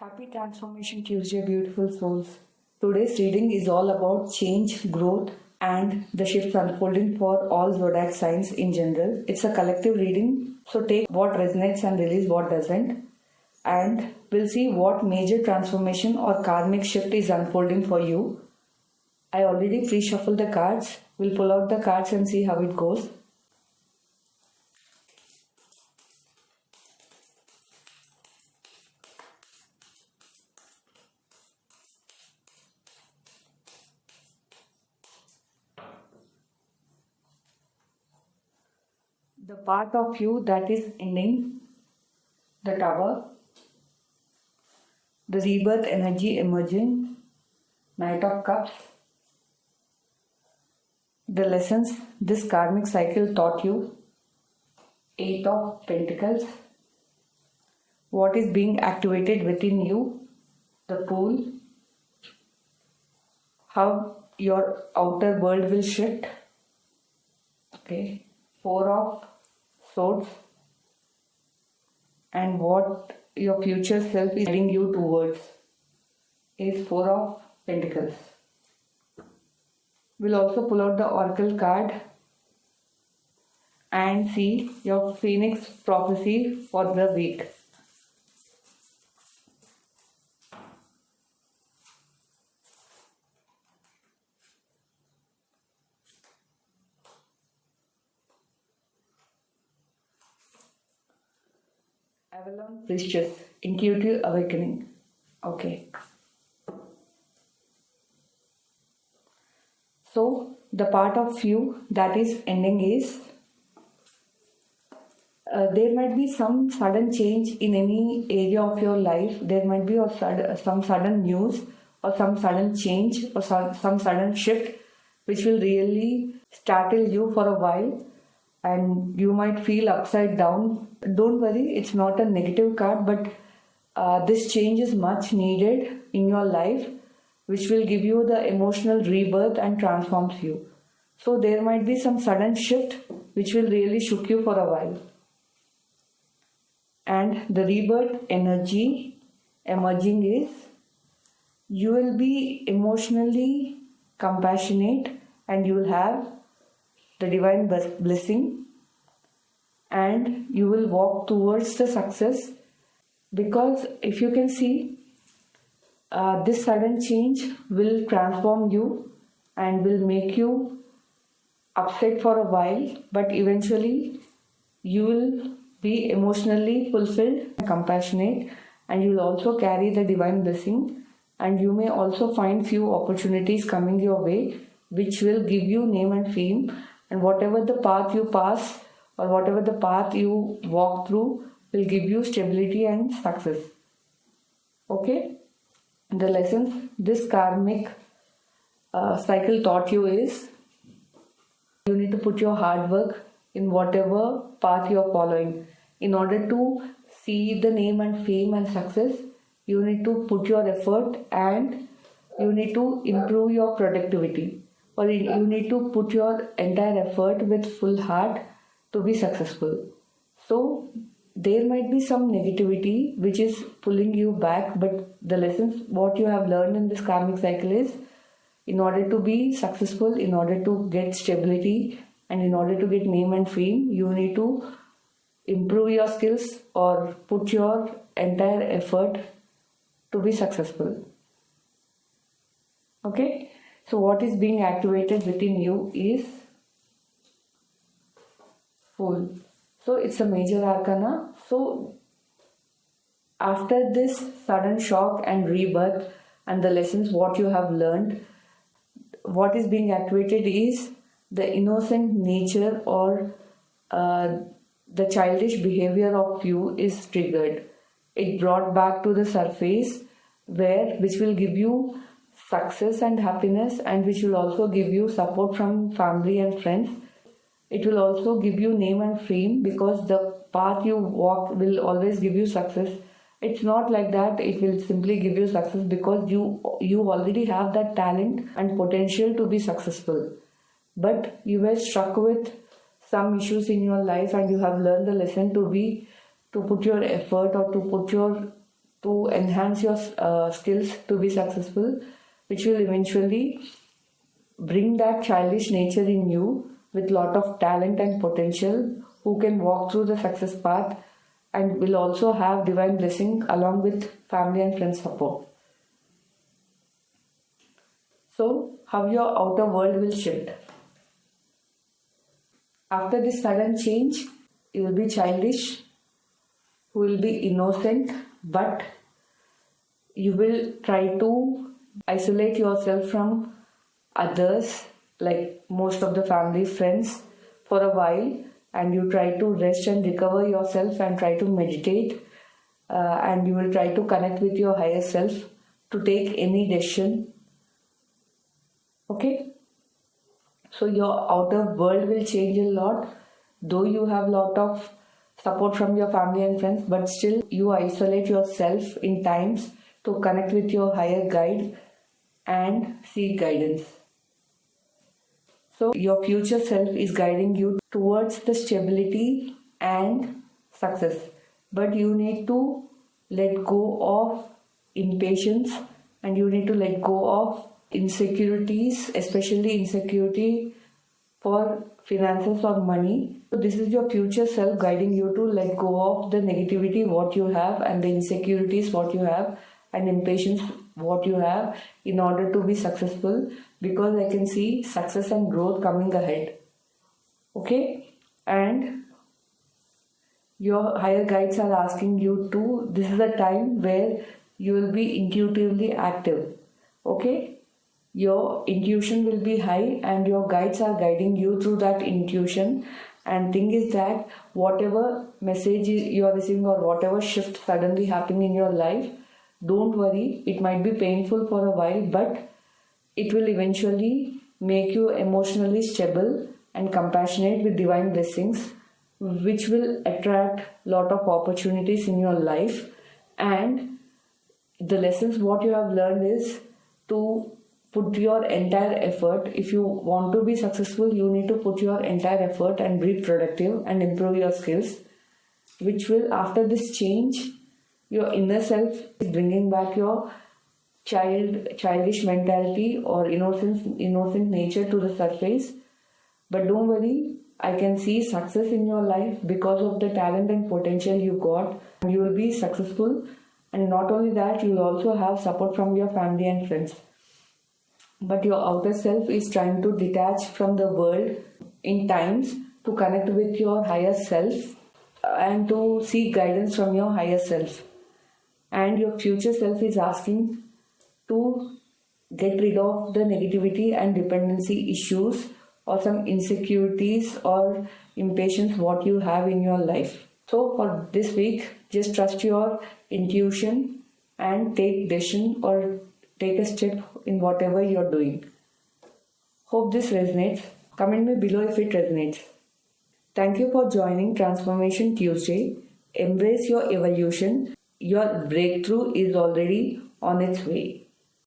Happy Transformation Tuesday, beautiful souls. Today's reading is all about change, growth, and the shifts unfolding for all zodiac signs in general. It's a collective reading, so take what resonates and release what doesn't. And we'll see what major transformation or karmic shift is unfolding for you. I already pre shuffled the cards. We'll pull out the cards and see how it goes. The part of you that is ending, the Tower, the rebirth energy emerging, Knight of Cups, the lessons this karmic cycle taught you, Eight of Pentacles, what is being activated within you, the Fool, how your outer world will shift, okay, Four of Swords, and what your future self is guiding you towards is Four of Pentacles. We'll also pull out the Oracle card and see your Phoenix prophecy for the week. Avalon Priestess, Intuitive Awakening. Okay. So, the part of you that is ending is there might be some sudden change in any area of your life. There might be some sudden news or some sudden change or some sudden shift which will really startle you for a while. And you might feel upside down. Don't worry, it's not a negative card, but this change is much needed in your life, which will give you the emotional rebirth and transforms you. So there might be some sudden shift which will really shock you for a while. And the rebirth energy emerging is you will be emotionally compassionate and you will have the divine blessing, and you will walk towards the success, because if you can see, this sudden change will transform you and will make you upset for a while, but eventually you will be emotionally fulfilled and compassionate, and you will also carry the divine blessing, and you may also find few opportunities coming your way which will give you name and fame. And whatever the path you pass or whatever the path you walk through will give you stability and success. Okay? The lessons this karmic cycle taught you is you need to put your hard work in whatever path you are following. In order to see the name and fame and success, you need to put your effort and you need to improve your productivity. Or you need to put your entire effort with full heart to be successful. So there might be some negativity which is pulling you back, but the lessons what you have learned in this karmic cycle is in order to be successful, in order to get stability, and in order to get name and fame, you need to improve your skills or put your entire effort to be successful. Okay? So what is being activated within you is Fool. So it's a major arcana. So after this sudden shock and rebirth and the lessons what you have learned, what is being activated is the innocent nature or the childish behavior of you is triggered. It brought back to the surface which will give you success and happiness, and which will also give you support from family and friends. It will also give you name and fame, because the path you walk will always give you success. It's not like that it will simply give you success, because you already have that talent and potential to be successful, but you were struck with some issues in your life and you have learned the lesson to put your effort or to put your to enhance your skills to be successful, which will eventually bring that childish nature in you with lot of talent and potential, who can walk through the success path and will also have divine blessing along with family and friends support. So, how your outer world will shift. After this sudden change, you will be childish, you will be innocent, but you will try to isolate yourself from others, like most of the family, friends, for a while, and you try to rest and recover yourself and try to meditate, and you will try to connect with your higher self to take any decision. Okay, so your outer world will change a lot, though you have lot of support from your family and friends, but still you isolate yourself in times to connect with your higher guide and seek guidance. So your future self is guiding you towards the stability and success, but you need to let go of impatience and you need to let go of insecurities, especially insecurity for finances or money. So this is your future self guiding you to let go of the negativity what you have and the insecurities what you have and impatience what you have in order to be successful, because I can see success and growth coming ahead. Okay, and your higher guides are asking you to, this is a time where you will be intuitively active. Okay, your intuition will be high and your guides are guiding you through that intuition. And thing is that whatever message you are receiving or whatever shift suddenly happening in your life, don't worry, it might be painful for a while, but it will eventually make you emotionally stable and compassionate with divine blessings, which will attract lot of opportunities in your life. And the lessons what you have learned is to put your entire effort. If you want to be successful, you need to put your entire effort and be productive and improve your skills, which will, after this change, your inner self is bringing back your childish mentality or innocent nature to the surface. But don't worry, I can see success in your life because of the talent and potential you got. You will be successful, and not only that, you will also have support from your family and friends. But your outer self is trying to detach from the world in times to connect with your higher self and to seek guidance from your higher self. And your future self is asking to get rid of the negativity and dependency issues or some insecurities or impatience what you have in your life. So for this week, just trust your intuition and take decision or take a step in whatever you're doing. Hope this resonates. Comment me below if it resonates. Thank you for joining Transformation Tuesday. Embrace your evolution. Your breakthrough is already on its way.